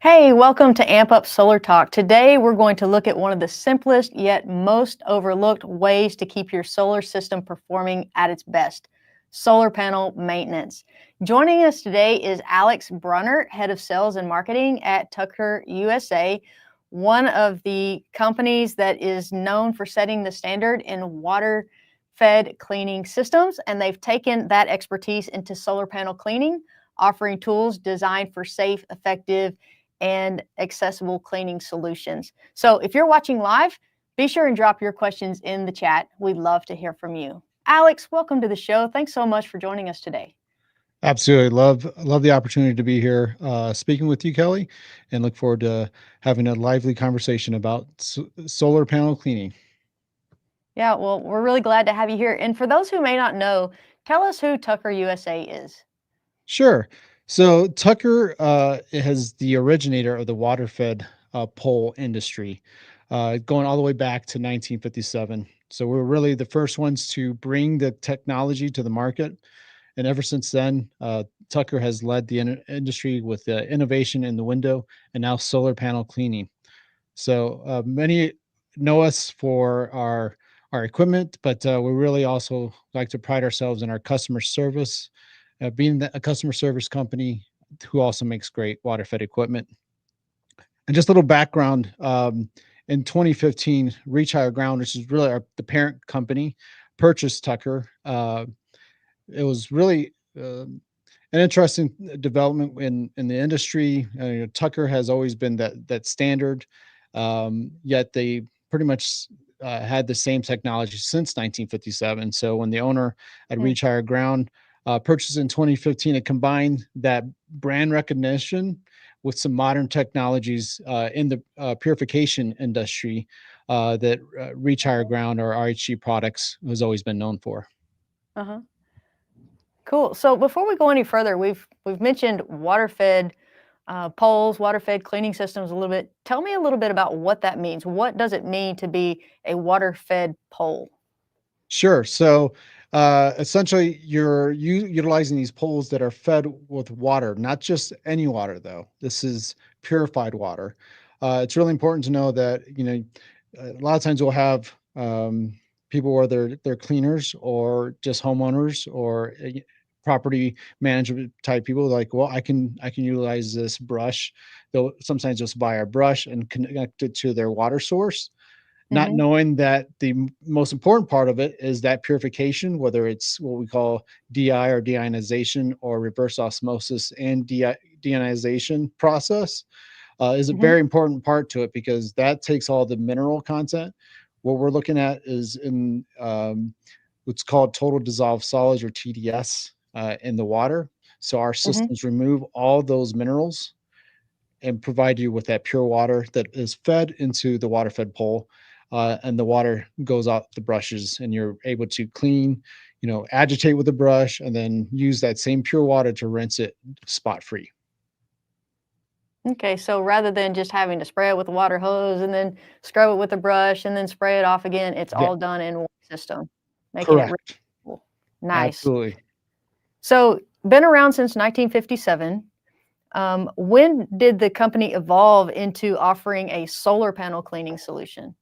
Hey, welcome to Amp Up Solar Talk. Today, we're going to look at one of the simplest yet most overlooked ways to keep your solar system performing at its best: solar panel maintenance. Joining us today is Alex Brunner, Head of Sales and Marketing at Tucker USA, one of the companies that is known for setting the standard in water-fed cleaning systems, and they've taken that expertise into solar panel cleaning, offering tools designed for safe, effective, and accessible cleaning solutions. So if you're watching live, be sure and drop your questions in the chat. We'd love to hear from you. Alex, welcome to the show. Thanks so much for joining us today. Absolutely. Love the opportunity to be here speaking with you, Kelly, and look forward to having a lively conversation about solar panel cleaning. Yeah, well, we're really glad to have you here. And for those who may not know, tell us who Tucker USA is. Sure. So Tucker has the originator of the water-fed pole industry, going all the way back to 1957. So we're really the first ones to bring the technology to the market. And ever since then, Tucker has led the industry with innovation in the window and now solar panel cleaning. So many know us for our equipment, but we really also like to pride ourselves in our customer service, being a customer service company who also makes great water-fed equipment. And just a little background: in 2015, Reach Higher Ground, which is really the parent company, purchased Tucker. It was really an interesting development in the industry. Tucker has always been that standard, yet they pretty much had the same technology since 1957. So when the owner at Mm. Reach Higher Ground purchased in 2015, it combined that brand recognition with some modern technologies in the purification industry that Reach Higher Ground or RHG products has always been known for. Uh-huh. Cool. So before we go any further, we've mentioned water-fed poles, water-fed cleaning systems a little bit. Tell me a little bit about what that means. What does it mean to be a water-fed pole? Sure. So essentially, you're utilizing these poles that are fed with water, not just any water, though. This is purified water. It's really important to know that a lot of times we'll have people, whether they're cleaners or just homeowners or property management type people, like, well, I can utilize this brush. They'll sometimes just buy a brush and connect it to their water source, not Mhm. knowing that the most important part of it is that purification, whether it's what we call DI or deionization or reverse osmosis and deionization process, is a Mhm. very important part to it because that takes all the mineral content. What we're looking at is in what's called total dissolved solids or TDS in the water. So our Mhm. systems remove all those minerals and provide you with that pure water that is fed into the water fed pole. And the water goes out the brushes, and you're able to clean, agitate with the brush, and then use that same pure water to rinse it spot free. Okay, so rather than just having to spray it with a water hose and then scrub it with a brush and then spray it off again, it's Yeah, all done in one system, making it really correct. cool. Nice. Absolutely. So, been around since 1957. When did the company evolve into offering a solar panel cleaning solution?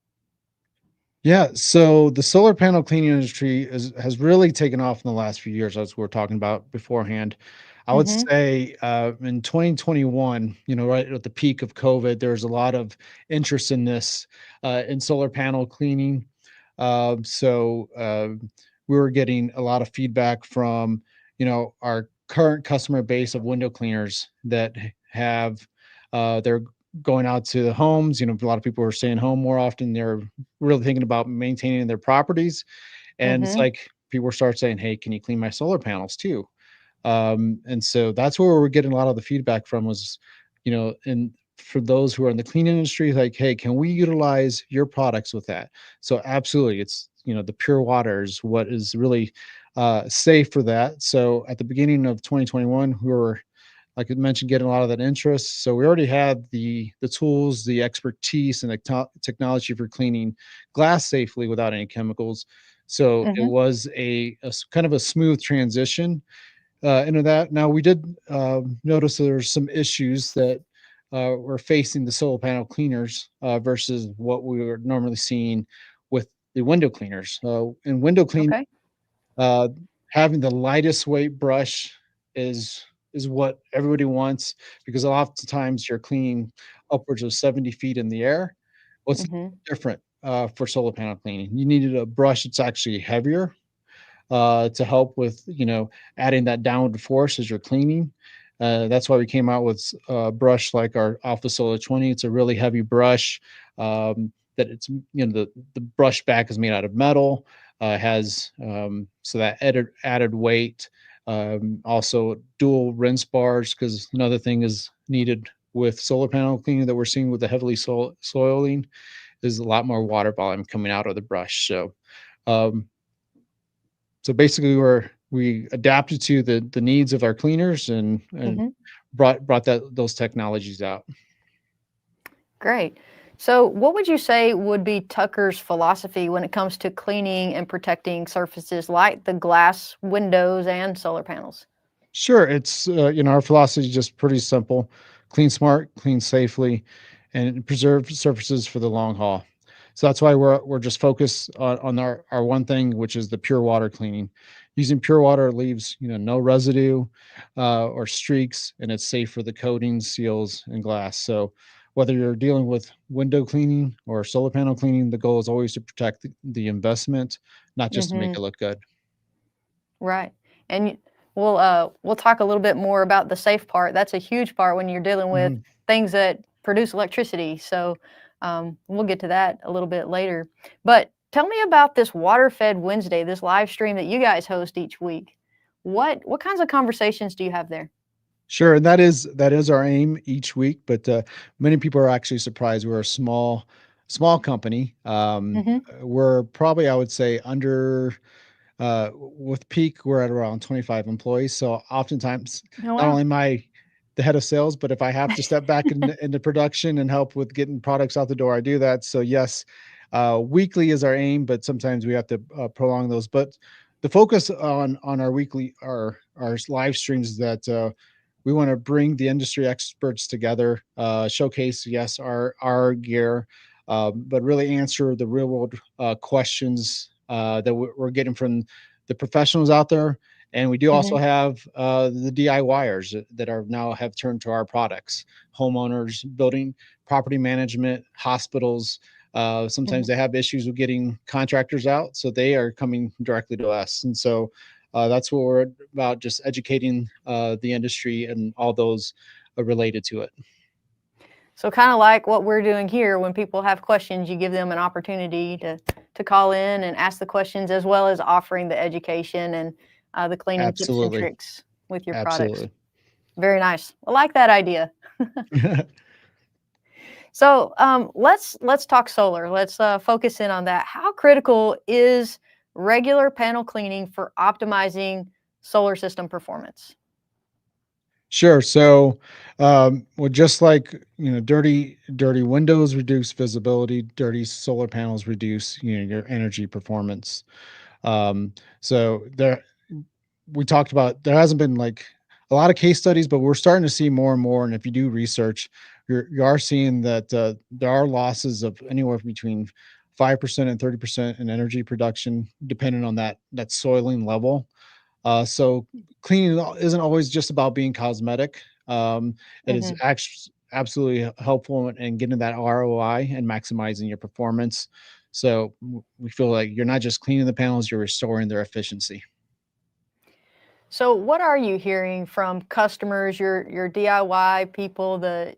Yeah. So the solar panel cleaning industry has really taken off in the last few years, as we are talking about beforehand. I would Mhm. say in 2021, right at the peak of COVID, there was a lot of interest in this, in solar panel cleaning. So we were getting a lot of feedback from, our current customer base of window cleaners that have they're going out to the homes. A lot of people are staying home more often. They're really thinking about maintaining their properties. And it's Mhm. like people start saying, "Hey, can you clean my solar panels too?" And so that's where we're getting a lot of the feedback from was, and for those who are in the clean industry, like, "Hey, can we utilize your products with that?" So absolutely, it's the pure water is what is really safe for that. So at the beginning of 2021, we were, like I mentioned, getting a lot of that interest. So we already had the tools, the expertise, and the technology for cleaning glass safely without any chemicals. So it Mhm. was kind of a smooth transition into that. Now we did notice there's some issues that we're facing the solar panel cleaners versus what we were normally seeing with the window cleaners. In window cleaning, Okay. uh, having the lightest weight brush is what everybody wants because oftentimes you're cleaning upwards of 70 feet in the air. What's Hmm. different for solar panel cleaning? You needed a brush that's actually heavier to help with adding that downward force as you're cleaning. That's why we came out with a brush like our Alpha Solar 20. It's a really heavy brush. That it's the brush back is made out of metal. Has so that added weight. Also dual rinse bars because another thing is needed with solar panel cleaning that we're seeing with the heavily soiling is a lot more water volume coming out of the brush. Um, so basically, we adapted to the needs of our cleaners and Hmm. brought those technologies out. Great. So, what would you say would be Tucker's philosophy when it comes to cleaning and protecting surfaces like the glass windows and solar panels? Sure, it's our philosophy is just pretty simple: clean smart, clean safely, and preserve surfaces for the long haul. So that's why we're just focused on our one thing, which is the pure water cleaning. Using pure water leaves no residue or streaks, and it's safe for the coatings, seals, and glass. So whether you're dealing with window cleaning or solar panel cleaning, the goal is always to protect the investment, not just to make Hmm. it look good. Right. And we'll talk a little bit more about the safe part. That's a huge part when you're dealing with Mhm. things that produce electricity. So we'll get to that a little bit later. But tell me about this Waterfed Wednesday, this live stream that you guys host each week. What kinds of conversations do you have there? Sure, and that is our aim each week, but many people are actually surprised. We're a small company. Hmm. We're probably, I would say, under with peak, we're at around 25 employees. So oftentimes, Oh not wow. only am I the head of sales, but if I have to step back into production and help with getting products out the door, I do that. So yes, weekly is our aim, but sometimes we have to prolong those. But the focus on our weekly our live streams is that we want to bring the industry experts together, showcase yes our gear, but really answer the real world questions that we're getting from the professionals out there. And we do also Hmm. have the DIYers that are now have turned to our products, homeowners, building, property management, hospitals. Sometimes Hmm. they have issues with getting contractors out, so they are coming directly to us. And so that's what we're about, just educating the industry and all those related to it. So kind of like what we're doing here, when people have questions, you give them an opportunity to call in and ask the questions, as well as offering the education and the cleaning tips and Absolutely. tricks with your products. Absolutely. Very nice. I like that idea. So let's talk solar. Let's focus in on that. How critical is regular panel cleaning for optimizing solar system performance? Sure. So, well, just like dirty windows reduce visibility, dirty solar panels reduce your energy performance. So there, we talked about there hasn't been like a lot of case studies, but we're starting to see more and more. And if you do research, you are seeing that there are losses of anywhere between 5% and 30% in energy production, depending on that soiling level. So cleaning isn't always just about being cosmetic. It is Hmm. actually absolutely helpful in getting that ROI and maximizing your performance. So we feel like you're not just cleaning the panels, you're restoring their efficiency. So what are you hearing from customers, your DIY people, the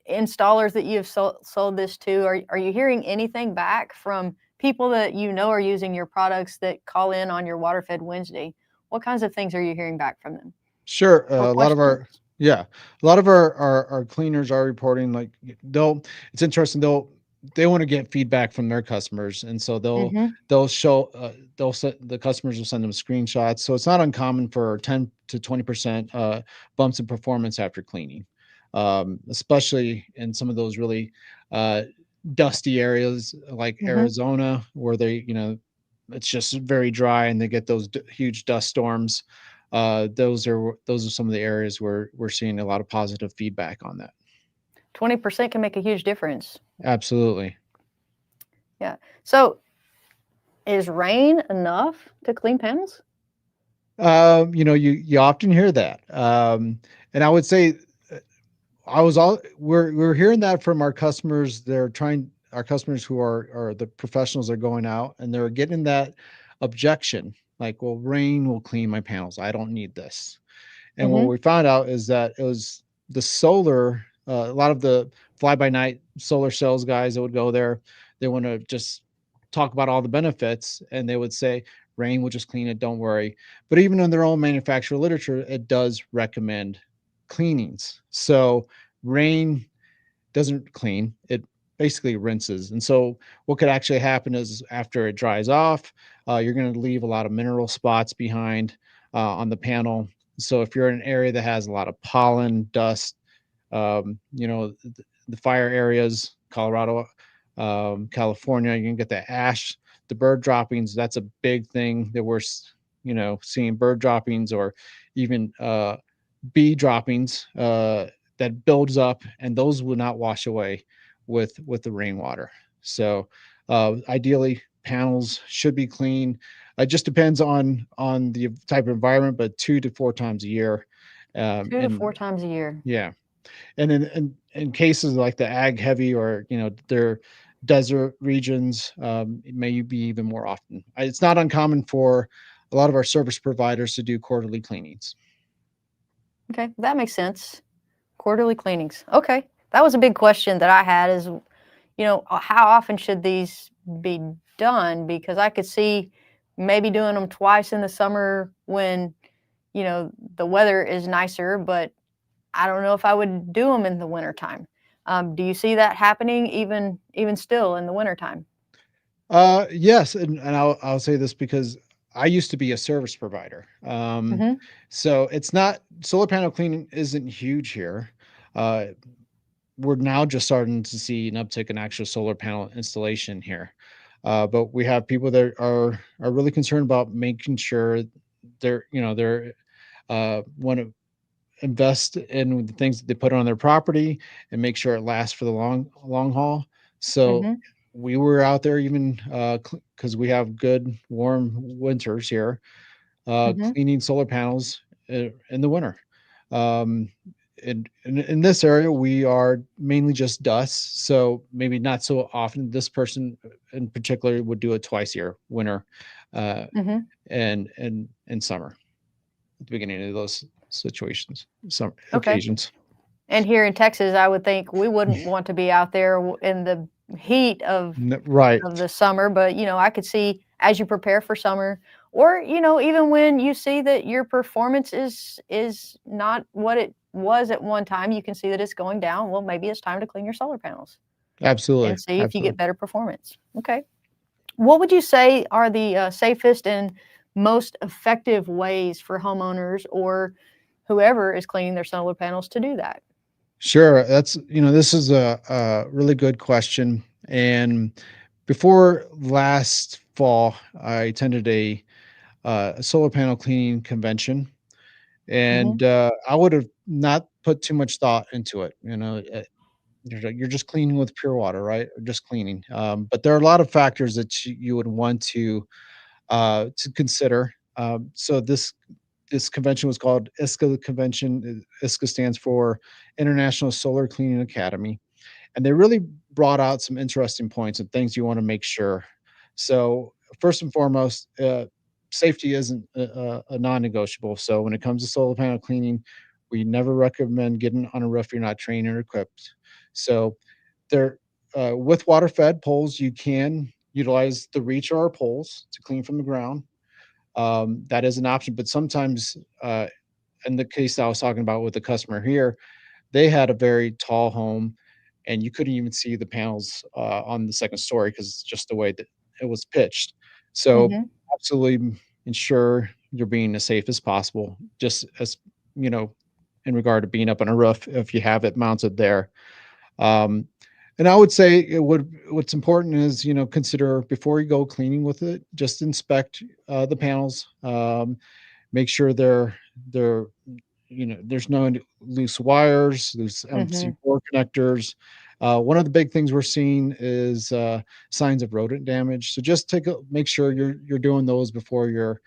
installers that you have sold this to? Are you hearing anything back from people that you know are using your products that call in on your Waterfed Wednesday? What kinds of things are you hearing back from them, Sure. or A lot of questions? our yeah, a lot of our cleaners are reporting like they'll. It's interesting. They want to get feedback from their customers, and so Mhm. they'll show they'll set the customers will send them screenshots. So it's not uncommon for 10 to 20% bumps in performance after cleaning, especially in some of those really uh, dusty areas like Mhm. Arizona, where it's just very dry and they get those huge dust storms. Those are some of the areas where we're seeing a lot of positive feedback on that. 20% can make a huge difference. Absolutely. Yeah. So is rain enough to clean panels? You often hear that. And I would say we're hearing that from our customers. Our customers who are the professionals are going out and they're getting that objection, like, well, rain will clean my panels. I don't need this. And what Mm-hmm. we found out is that it was the solar, a lot of the fly by night solar sales guys that would go there, they want to just talk about all the benefits and they would say, rain will just clean it, don't worry. But even in their own manufacturer literature, it does recommend cleanings. So rain doesn't clean, it basically rinses. And so what could actually happen is after it dries off, you're going to leave a lot of mineral spots behind on the panel. So if you're in an area that has a lot of pollen, dust, the fire areas, Colorado, California, you can get the ash, the bird droppings. That's a big thing that seeing bird droppings or even bee droppings that builds up, and those will not wash away with the rainwater. So ideally, panels should be clean. It just depends on the type of environment, but 2 to 4 times a year. Two to four And times a year. yeah, and in cases like the ag heavy or their desert regions, it may be even more often. It's not uncommon for a lot of our service providers to do quarterly cleanings. Okay, that makes sense. Quarterly cleanings. Okay. That was a big question that I had is, how often should these be done? Because I could see maybe doing them twice in the summer when, the weather is nicer, but I don't know if I would do them in the wintertime. Do you see that happening even still in the wintertime? Yes, and I'll say this because I used to be a service provider. Mm-hmm. So it's not solar panel cleaning isn't huge here. Uh, we're now just starting to see an uptick in actual solar panel installation here. But we have people that are really concerned about making sure they're want to invest in the things that they put on their property and make sure it lasts for the long haul. So Mm-hmm. we were out there even because we have good warm winters here, Mm-hmm. cleaning solar panels in the winter. Um, in this area, we are mainly just dust, so maybe not so often. This person in particular would do it twice a year, winter, uh, Mm-hmm. and summer at the beginning of those situations, some Okay. occasions. And here in Texas, I would think we wouldn't want to be out there in the heat of Right. the summer, but I could see as you prepare for summer, or even when you see that your performance is not what it was at one time, you can see that it's going down. Well, maybe it's time to clean your solar panels Absolutely. and see if you get Absolutely. better performance. Okay. What would you say are the safest and most effective ways for homeowners or whoever is cleaning their solar panels to do that? Sure. This is a really good question. And before last fall, I attended a solar panel cleaning convention, Hmm. and I would have not put too much thought into it. You're just cleaning with pure water, right? Just cleaning. But there are a lot of factors that you would want to consider. So this convention was called ISCA convention. ISCA stands for International Solar Cleaning Academy, and they really brought out some interesting points and things you want to make sure. So first and foremost, safety isn't a non-negotiable. So when it comes to solar panel cleaning, we never recommend getting on a roof you're not trained or equipped. So there, with water-fed poles, you can utilize the reach or poles to clean from the ground. That is an option, but sometimes, in the case I was talking about with the customer here, they had a very tall home, and you couldn't even see the panels on the second story because it's just the way that it was pitched. So, Hmm. absolutely ensure you're being as safe as possible, just as you know, in regard to being up on a roof if you have it mounted there. Um, and I would say what's important is consider before you go cleaning with it, just inspect the panels. Make sure they're there's no loose wires, loose Mm-hmm. MC4 connectors. One of the big things we're seeing is signs of rodent damage. So just make sure you're doing those before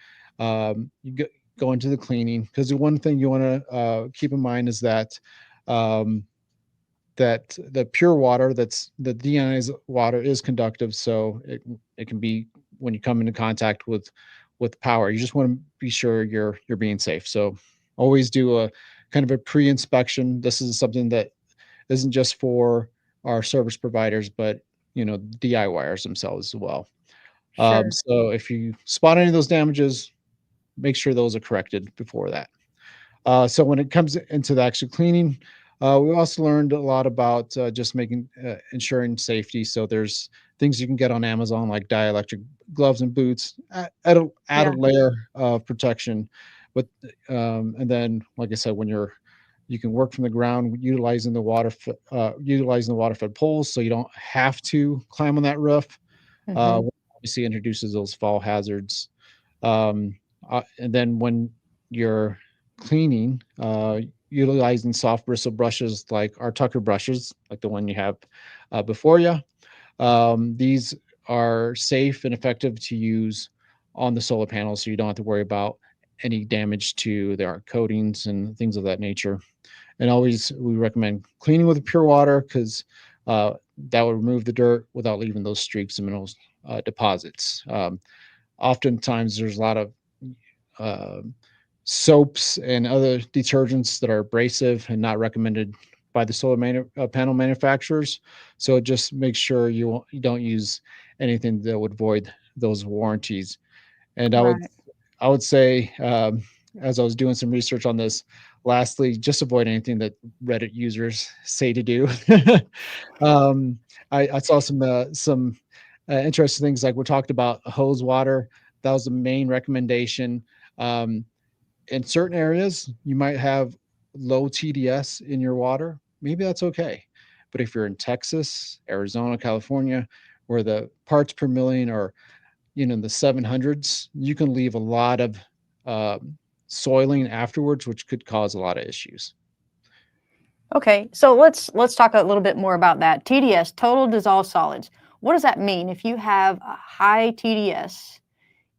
go into the cleaning. Because the one thing you want to keep in mind is um, that the pure water, that's the deionized water, is conductive, so it can be, when you come into contact with power, you just want to be sure you're being safe. So always do a kind of a pre-inspection. This is something that isn't just for our service providers, but DIYers themselves as well. Sure. So if you spot any of those damages, make sure those are corrected before that. So when it comes into the actual cleaning, we also learned a lot about just ensuring safety. So there's things you can get on Amazon, like dielectric gloves and boots, add a Yeah. layer of protection. But and then, like I said, you can work from the ground utilizing the water-fed poles, so you don't have to climb on that roof. Mm-hmm. Which obviously introduces those fall hazards. Um, and then when you're cleaning, utilizing soft bristle brushes like our Tucker brushes, like the one you have before you. These are safe and effective to use on the solar panels, so you don't have to worry about any damage to their coatings and things of that nature. And always, we recommend cleaning with pure water, because that will remove the dirt without leaving those streaks and minerals deposits. Oftentimes, there's a lot of uh, soaps and other detergents that are abrasive and not recommended by the panel manufacturers. So just make sure you don't use anything that would void those warranties. And Right. I would say, as I was doing some research on this, lastly, just avoid anything that Reddit users say to do. um, I saw some interesting things, like we talked about hose water. That was the main recommendation. Um, in certain areas, you might have low TDS in your water. Maybe that's okay. But if you're in Texas, Arizona, California, where the parts per million are, the 700s, you can leave a lot of soiling afterwards, which could cause a lot of issues. Okay, so let's talk a little bit more about that. TDS, total dissolved solids. What does that mean? If you have a high TDS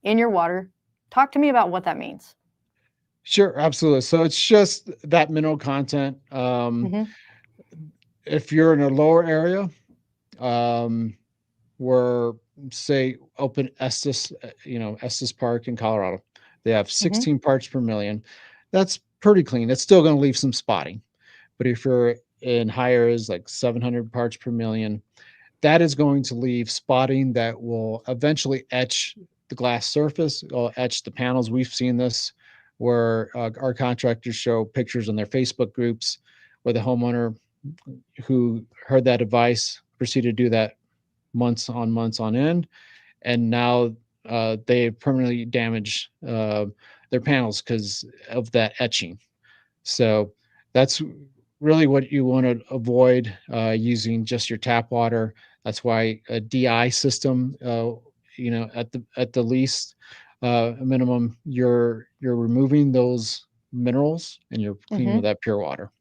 in your water, talk to me about what that means. Sure, absolutely. So it's just that mineral content. Mm-hmm. If you're in a lower area, um, where, say, open Estes, Estes Park in Colorado, they have Mm-hmm. 16 parts per million. That's pretty clean. It's still going to leave some spotting. But if you're in higher, is like 700 parts per million, that is going to leave spotting that will eventually etch the glass surface, or etch the panels. We've seen this where our contractors show pictures on their Facebook groups where the homeowner who heard that advice proceeded to do that months on end, and now they permanently damaged their panels because of that etching. So that's really what you want to avoid, using just your tap water. That's why a DI system, at the least, minimum, you're removing those minerals and you're cleaning with Mm-hmm. that pure water.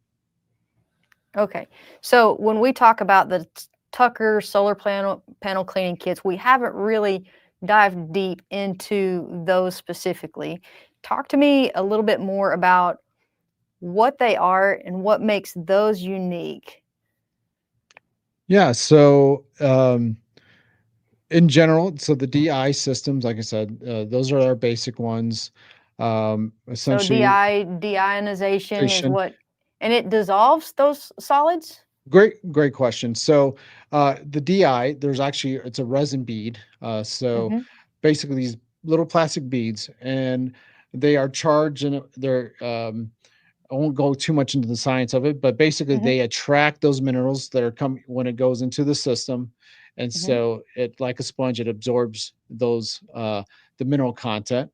Okay, so when we talk about the Tucker solar panel cleaning kits, we haven't really dived deep into those specifically. Talk to me a little bit more about what they are and what makes those unique. Yeah. So in general, so the DI systems, like I said, those are our basic ones. So Essentially, deionization is station. what, and it dissolves those solids? Great question. So the DI, it's a resin bead. So Mm-hmm. basically, these little plastic beads, and they are charged, and I won't go too much into the science of it, but basically Mm-hmm. they attract those minerals that are coming when it goes into the system. And Mm-hmm. so it, like a sponge, it absorbs those the mineral content.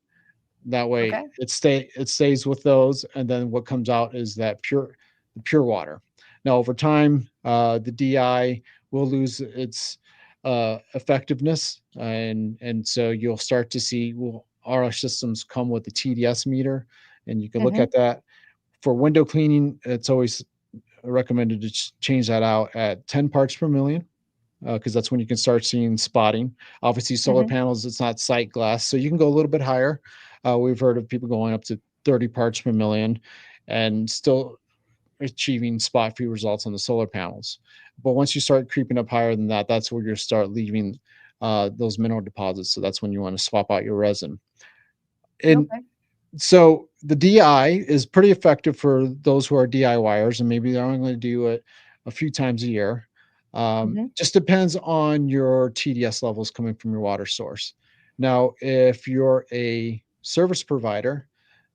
That way Okay. it stays with those, and then what comes out is the pure water. Now over time, the DI will lose its effectiveness, and so you'll start to see, well, our systems come with the TDS meter, and you can look Mm-hmm. at that. For window cleaning, it's always recommended to change that out at 10 parts per million, because that's when you can start seeing spotting. Obviously, solar Hmm. panels, it's not sight glass, so you can go a little bit higher. We've heard of people going up to 30 parts per million and still achieving spot free results on the solar panels. But once you start creeping up higher than that, that's where you start leaving those mineral deposits. So that's when you want to swap out your resin. And Okay. so the DI is pretty effective for those who are DIYers, and maybe they're only going to do it a few times a year. Hmm. Just depends on your TDS levels coming from your water source. Now, if you're a service provider,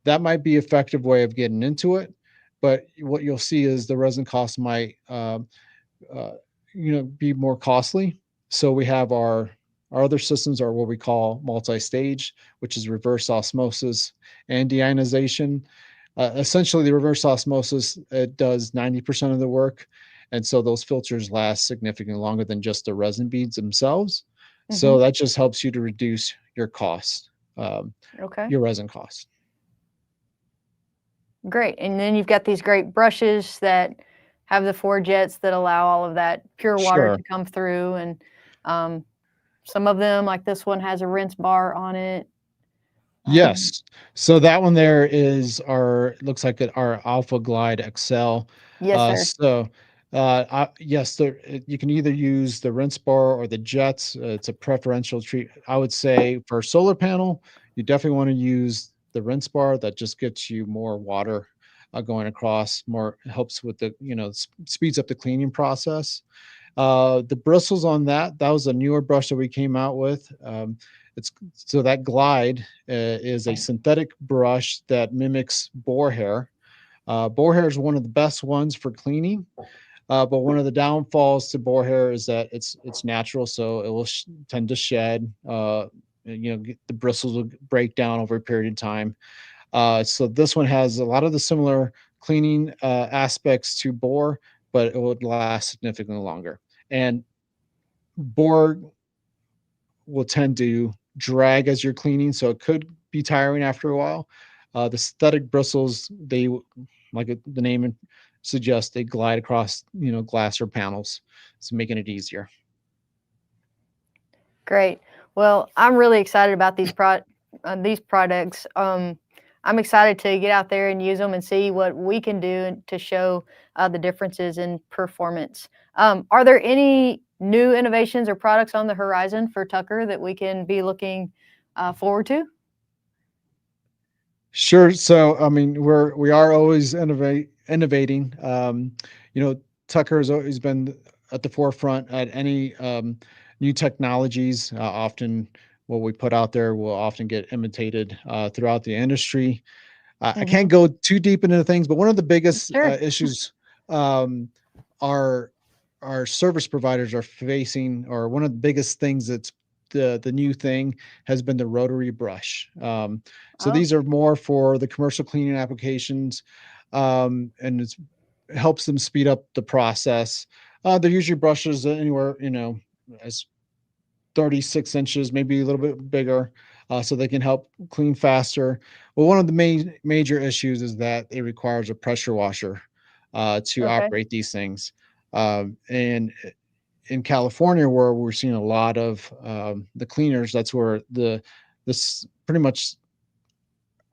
that might be an effective way of getting into it. But what you'll see is the resin cost might uh, be more costly. So we have our other systems are what we call multi-stage, which is reverse osmosis and deionization. Essentially, the reverse osmosis, it does 90% of the work, and so those filters last significantly longer than just the resin beads themselves. So Hmm. that just helps you to reduce your cost, um, Okay. your resin cost. Great. And then you've got these great brushes that have the four jets that allow all of that pure water Sure. to come through. And um, some of them, like this one, has a rinse bar on it. Um, Yes. So that one there is our looks like our Alpha Glide XL. yes, sir. So yes, you can either use the rinse bar or the jets. It's a preferential treat. I would say for a solar panel, you definitely want to use the rinse bar. That just gets you more water going across. More helps with the speeds up the cleaning process. The bristles on that was a newer brush that we came out with. It's so that Glide is a synthetic brush that mimics boar hair. Boar hair is one of the best ones for cleaning, but one of the downfalls to boar hair is that it's natural, so it will tend to shed. The bristles will break down over a period of time. So this one has a lot of the similar cleaning aspects to boar, but it would last significantly longer. And boar will tend to drag as you're cleaning, so it could be tiring after a while. The synthetic bristles, like the name suggests, they glide across glass or panels, so making it easier. Great. Well, I'm really excited about these products. I'm excited to get out there and use them and see what we can do to show the differences in performance. Are there any new innovations or products on the horizon for Tucker that we can be looking forward to? Sure. So, I mean, we are always innovating. Tucker has always been at the forefront at any new technologies. Often, what we put out there will often get imitated throughout the industry. I Hmm. can't go too deep into things, but one of the biggest Sure. issues um, our our service providers are facing, or one of the biggest things that's the new thing has been the rotary brush. So Oh, these are more for the commercial cleaning applications, and it helps them speed up the process. They're usually brushes anywhere, as 36 inches, maybe a little bit bigger, so they can help clean faster. Well, one of the major issues is that it requires a pressure washer to okay. operate these things. And in California, where we're seeing a lot of the cleaners, that's where this pretty much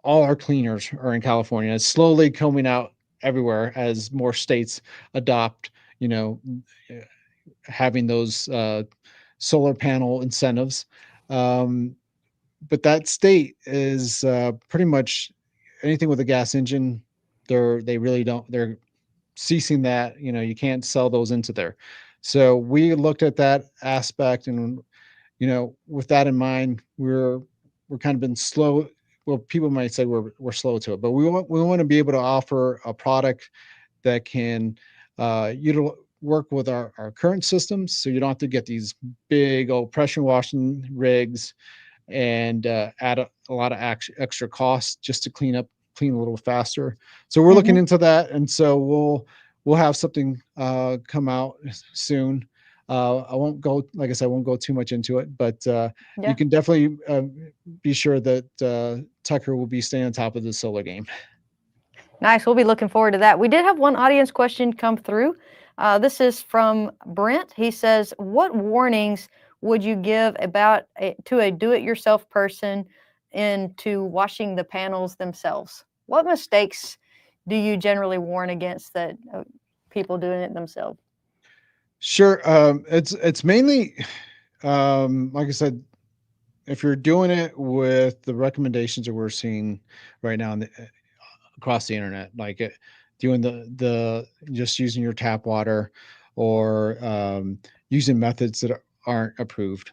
all our cleaners are in California. It's slowly coming out everywhere as more states adopt, you know, having those solar panel incentives. Um, but that state is pretty much anything with a gas engine. They really don't. They're ceasing that. You can't sell those into there. So we looked at that aspect, and with that in mind, we're kind of been slow. Well, people might say we're slow to it, but we want to be able to offer a product that can work with our current systems, so you don't have to get these big old pressure washing rigs and add a lot of extra costs just to clean a little faster. So we're looking Hmm. into that, and so we'll have something come out soon. I won't go, like I said, I won't go too much into it, but you Yeah. can definitely be sure that Tucker will be staying on top of the solar game. Nice. We'll be looking forward to that. We did have one audience question come through. This is from Brent. He says, what warnings would you give to a do-it-yourself person into washing the panels themselves? What mistakes do you generally warn against that people doing it themselves? Sure. It's mainly, like I said, if you're doing it with the recommendations that we're seeing right now across the internet, like doing the just using your tap water, or using methods that aren't approved.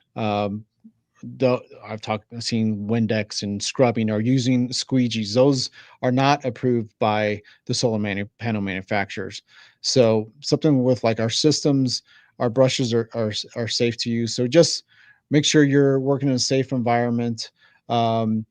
Seen Windex and scrubbing or using squeegees. Those are not approved by the panel manufacturers. So something with like our systems, our brushes are safe to use. So just make sure you're working in a safe environment. Um,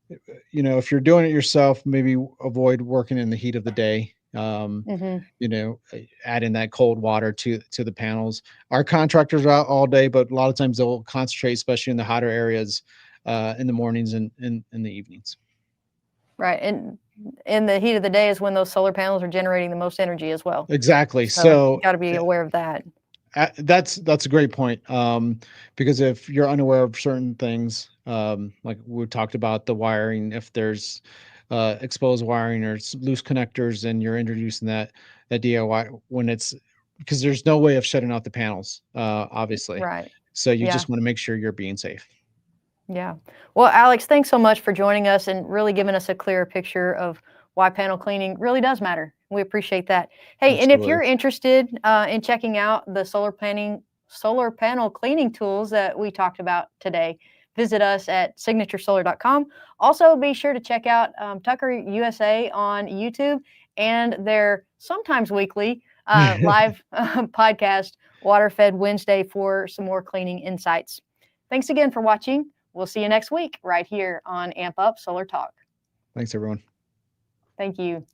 if you're doing it yourself, maybe avoid working in the heat of the day. Mm-hmm. Adding that cold water to the panels. Our contractors are out all day, but a lot of times they'll concentrate, especially in the hotter areas, in the mornings and in the evenings. Right. And in the heat of the day is when those solar panels are generating the most energy as well. Exactly. So you So got to be aware of that. that's a great point, because if you're unaware of certain things, like we talked about the wiring, if there's exposed wiring or loose connectors, and you're introducing that DIY, when it's because there's no way of shutting out the panels, obviously. Right. So you Yeah. just want to make sure you're being safe. Yeah. Well, Alex, thanks so much for joining us and really giving us a clearer picture of why panel cleaning really does matter. We appreciate that. Hey, and if Absolutely. you're interested in checking out the solar panel cleaning tools that we talked about today, visit us at signaturesolar.com. Also, be sure to check out Tucker USA on YouTube and their sometimes weekly live podcast, Waterfed Wednesday, for some more cleaning insights. Thanks again for watching. We'll see you next week right here on Amp Up Solar Talk. Thanks, everyone. Thank you.